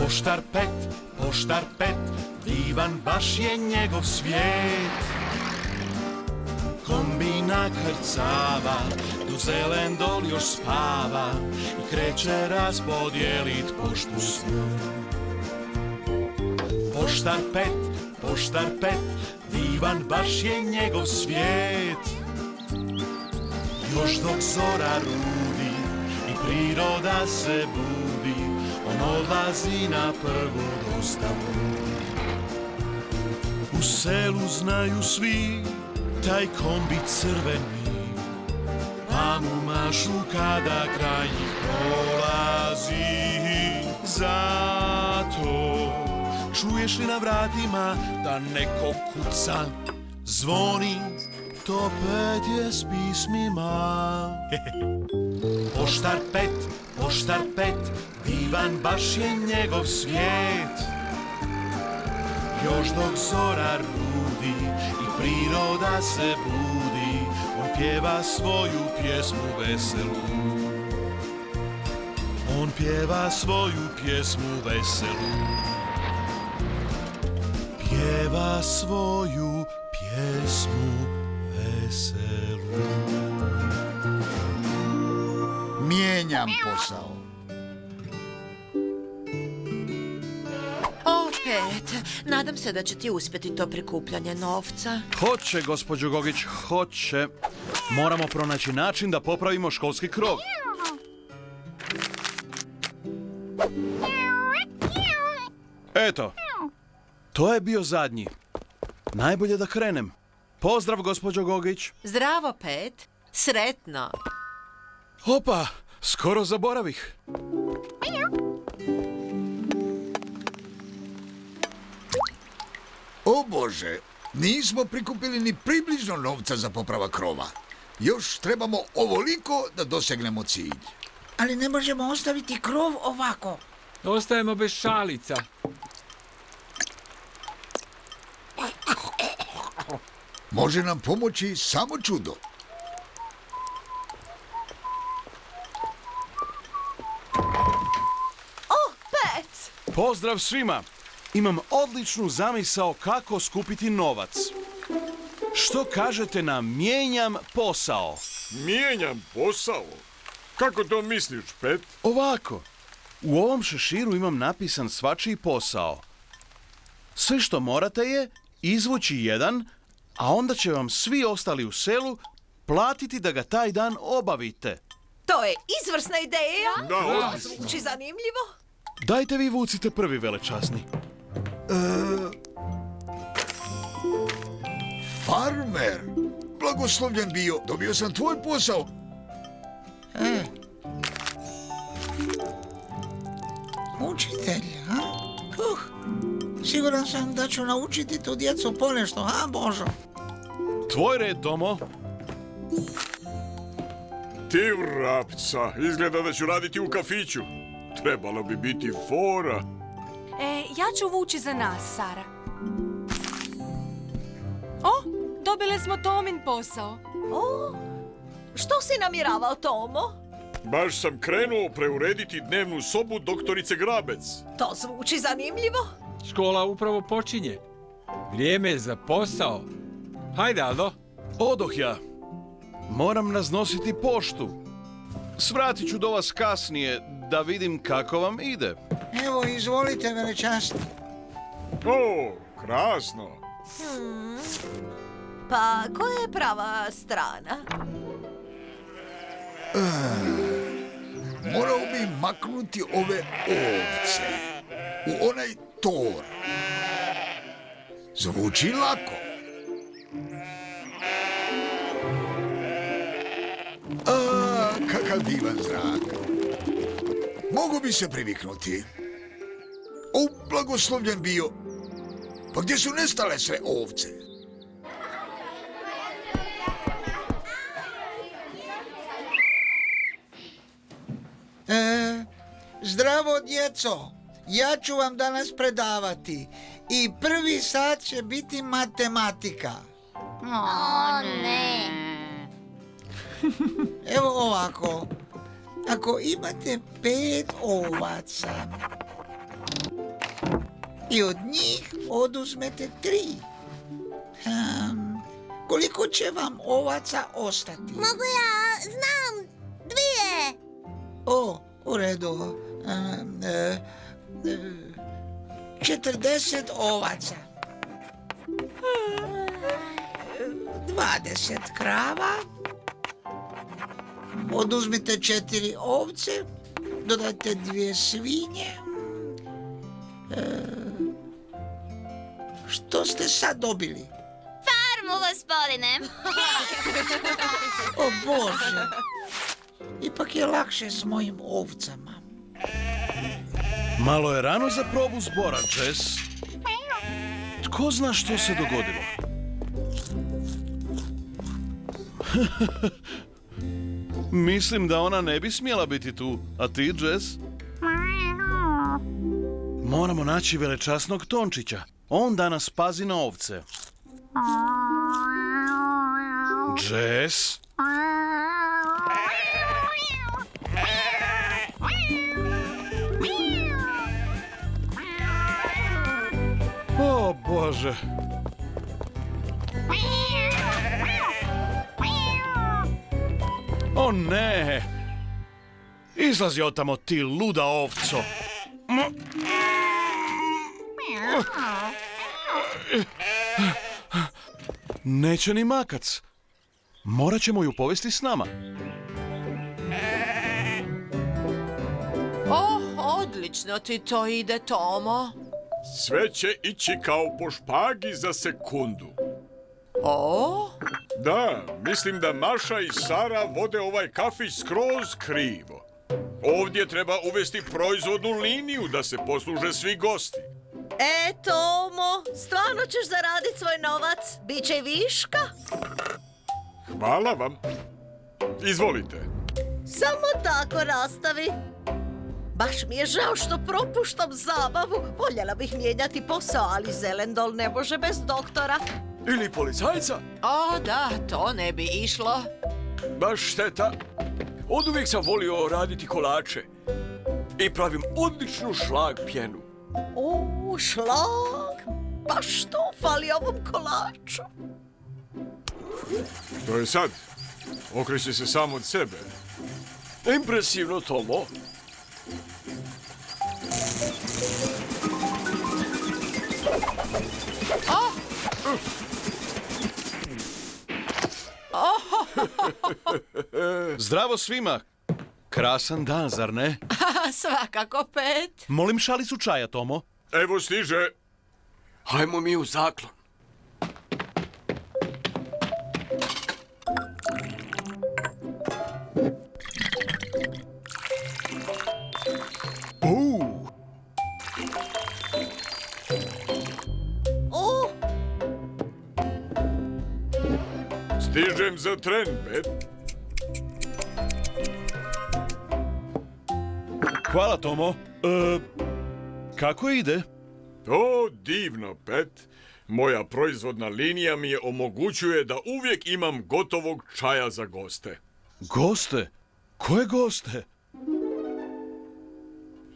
Poštar pet, divan baš je njegov svijet. Kombina krcava, do zelen dol još spava i kreće raspodjelit poštu svu. Poštar pet, divan baš je njegov svijet. Još dok zora rudi i priroda se budi, on odlazi na prvu dostavu. U selu znaju svi taj kombi crveni, pa mu mašu kada kraj njih prolazi. Zato čuješ li na vratima da neko kuca, zvoni, to pet je s pismima. Poštar pet, divan baš je njegov svijet. Još dok zora rudi i priroda se budi, on pjeva svoju pjesmu veselu. On pjeva svoju pjesmu veselu. Pjeva svoju pjesmu veselu. Mijenjam posao. Opet, nadam se da će ti uspjeti to prikupljanje novca. Hoće, gospođo Gogić, hoće. Moramo pronaći način da popravimo školski krov. Eto, to je bio zadnji. Najbolje da krenem. Pozdrav, gospođo Gogić. Zdravo, Pet. Sretno. Opa, skoro zaboravih. O Bože, nismo prikupili ni približno novca za popravak krova. Još trebamo ovoliko da dosegnemo cilj. Ali ne možemo ostaviti krov ovako. Ostajemo bez šalica. Može nam pomoći samo čudo. Pet! Pozdrav svima. Imam odličnu zamisao kako skupiti novac. Što kažete na mijenjam posao? Mijenjam posao? Kako to misliš, Pet? Ovako. U ovom šeširu imam napisan svačiji posao. Sve što morate je izvući jedan, a onda će vam svi ostali u selu platiti da ga taj dan obavite. To je izvrsna ideja. Da, odlično. Zvuči zanimljivo. Dajte vi vucite prvi, velečasni. Farmer, blagoslovljen bio, dobio sam tvoj posao. Učitelj, a? Siguran sam da ću naučiti tu djecu ponešto, a Božo? Tvoj red, Tomo. Ti vrapca, izgleda da ću raditi u kafiću. Trebalo bi biti fora. Ja ću vući za nas, Sara. O, dobile smo Tomin posao. O, što si namjeravao, Tomo? Baš sam krenuo preurediti dnevnu sobu doktorice Grabec. To zvuči zanimljivo. Škola upravo počinje. Vrijeme je za posao. Hajde, Aldo. Odoh ja. Moram raznositi poštu. Svratit ću do vas kasnije da vidim kako vam ide. Evo, izvolite, velečasni. O, krasno. Pa, koja je prava strana? Morao bi maknuti ove ovce u onaj tor. Zvuči lako. Kakav divan zrak. Mogu bi se priviknuti. O, blagoslovljen bio. Pa gdje su nestale sve ovce? Zdravo, djeco. Ja ću vam danas predavati. I prvi sat će biti matematika. O, ne. Evo ovako. Ako imate 5 ovaca i od njih oduzmete 3. Koliko će vam ovaca ostati? Mogu ja, znam, 2. U redu. 40 ovaca. 20 krava. Oduzmite 4 ovce. Dodajte 2 svinje. Što ste sad dobili? Farmu, gospodine. O Bože! Ipak je lakše s mojim ovcama. Malo je rano za probu zbora, Jess. Tko zna što se dogodilo? Mislim da ona ne bi smjela biti tu. A ti, Jess? Moramo naći velečasnog Tončića. On danas pazi na ovce. Jess? O Bože. O ne! Izlazi od tamo, ti luda ovco! Neće ni makac. Morat ćemo ju povesti s nama. Odlično ti to ide, Tomo. Sve će ići kao po špagi za sekundu. Da, mislim da Maša i Sara vode ovaj kafić skroz krivo. Ovdje treba uvesti proizvodnu liniju da se posluže svi gosti. Tomo, stvarno ćeš zaraditi svoj novac? Biće i viška? Hvala vam. Izvolite. Samo tako rastavi. Baš mi je žao što propuštam zabavu. Voljela bih mijenjati posao, ali Zelendol ne može bez doktora. Ili policajca? O, da, to ne bi išlo. Baš šteta. Oduvijek sam volio raditi kolače. I pravim odličnu šlag pjenu. Šlag. Baš to fali ovom kolaču. Što je sad? Okreće se sam od sebe. Impresivno, Tomo. Zdravo svima! Krasan dan, zar ne? Svakako, Pet. Molim šalicu čaja, Tomo. Evo stiže. Hajmo mi u zaklon. Stižem za tren, Pet. Hvala, Tomo. Kako ide? O, divno, Pet. Moja proizvodna linija mi je omogućuje da uvijek imam gotovog čaja za goste. Goste? Koje goste?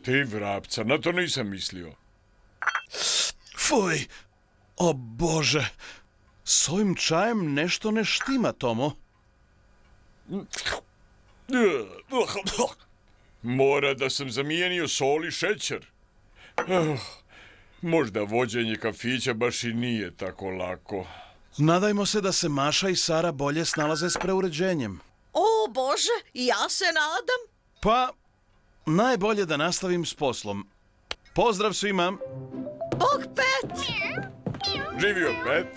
Ti vrapca, na to nisam mislio. Fuj! O Bože! S ovim čajem nešto ne štima, Tomo. Mora da sam zamijenio sol i šećer. Možda vođenje kafića baš i nije tako lako. Nadajmo se da se Maša i Sara bolje snalaze s preuređenjem. O Bože, ja se nadam. Pa, najbolje da nastavim s poslom. Pozdrav svima! Bog, Pet! Živio, Pet!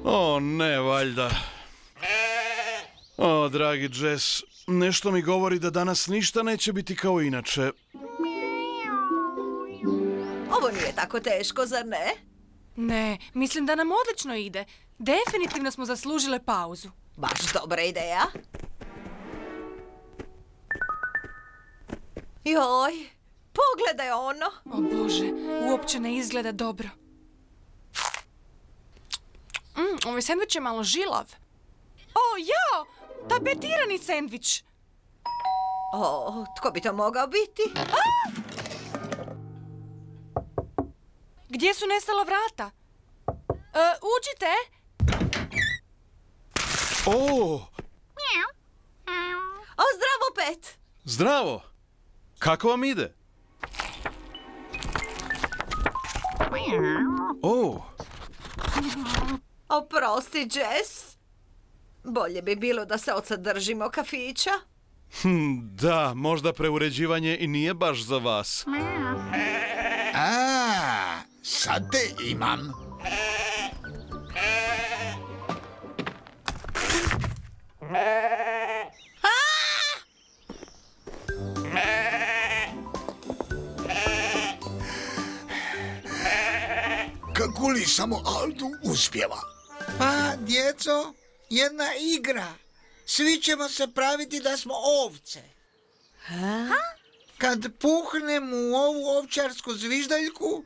O, ne, valjda. O, dragi Jess, nešto mi govori da danas ništa neće biti kao inače. Ovo nije tako teško, zar ne? Ne, mislim da nam odlično ide. Definitivno smo zaslužile pauzu. Baš dobra ideja. Joj, pogledaj ono. O Bože, uopće ne izgleda dobro. Ovaj sendvič je malo žilav. O, jao, tapetirani sendvič. O, tko bi to mogao biti? Gdje su nestala vrata? Uđite! O, O, zdravo, Pet! zdravo! Kako vam ide? O, Oprosti, Jess. Bolje bi bilo da se odsad držimo kafića. da, možda preuređivanje i nije baš za vas. A, sad te imam. Kako li samo Aldu uspjeva? Pa, djeco, jedna igra. Svi ćemo se praviti da smo ovce. Kad puhnem u ovu ovčarsku zviždaljku,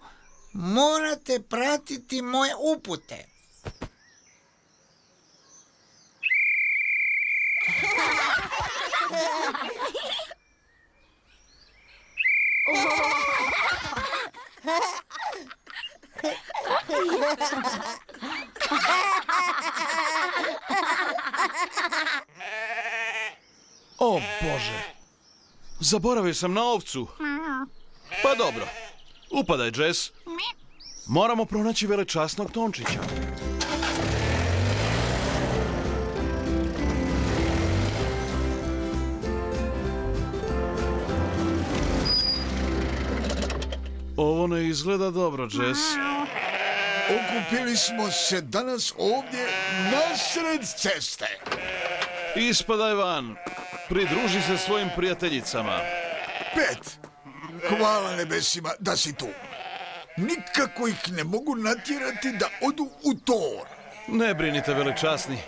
morate pratiti moje upute. O, Bože! Zaboravio sam na ovcu. Pa dobro. Upadaj, Jess. Moramo pronaći velečasnog Tončića. Ovo ne izgleda dobro, Jess. Okupili smo se danas ovdje nasred ceste. Ispadaj van. Pridruži se svojim prijateljicama. Pet, hvala nebesima da si tu. Nikako ih ne mogu natjerati da odu u tor. Ne brinite, velečasni.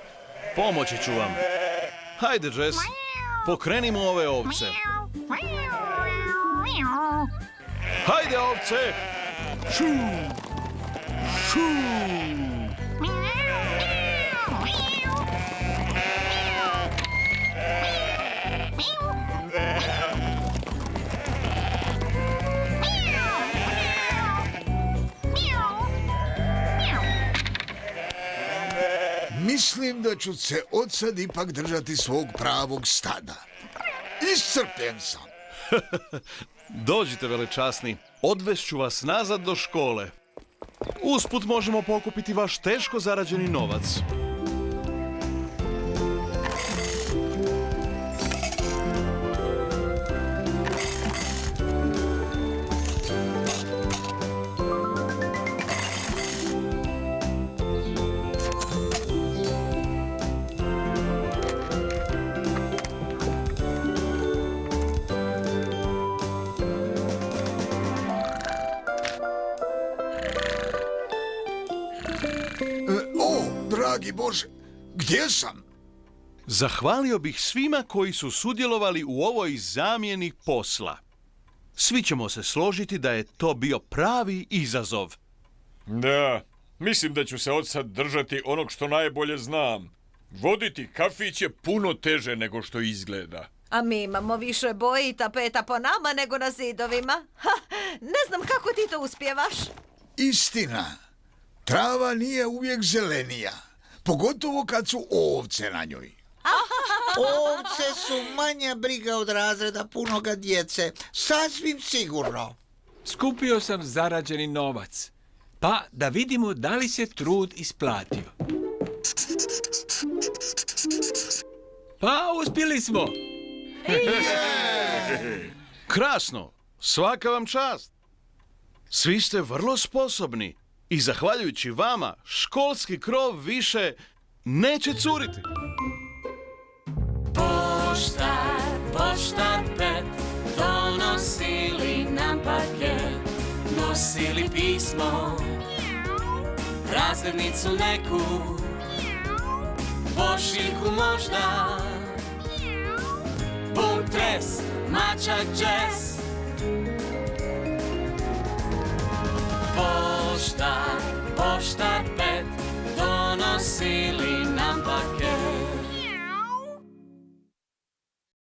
Pomoći ću vam. Hajde, Jess. Pokrenimo ove ovce. Hajde, ovce! Šu! Šu! Mislim da ću se od sad ipak držati svog pravog stada. Iscrpljen sam. Dođite, velečasni. Odvešću vas nazad do škole. Usput možemo pokupiti vaš teško zarađeni novac. Dragi Bože, gdje sam? Zahvalio bih svima koji su sudjelovali u ovoj zamjeni posla. Svi ćemo se složiti da je to bio pravi izazov. Da, mislim da ću se od sad držati onog što najbolje znam. Voditi kafić je puno teže nego što izgleda. A mi imamo više boje i tapeta po nama nego na zidovima. Ha, ne znam kako ti to uspijevaš. Istina, trava nije uvijek zelenija. Pogotovo kad su ovce na njoj. Ovce su manja briga od razreda punoga djece. Sasvim sigurno. Skupio sam zarađeni novac. Pa da vidimo da li se trud isplatio. Pa uspjeli smo. Krasno! Svaka vam čast! Svi ste vrlo sposobni i zahvaljujući vama školski krov više neće curiti. Poštar Pet, donosili nam paket, nosili pismo, razglednicu neku, pošiljku možda, bum tres, mačak Jess. Poštar Pet, donosili nam paket.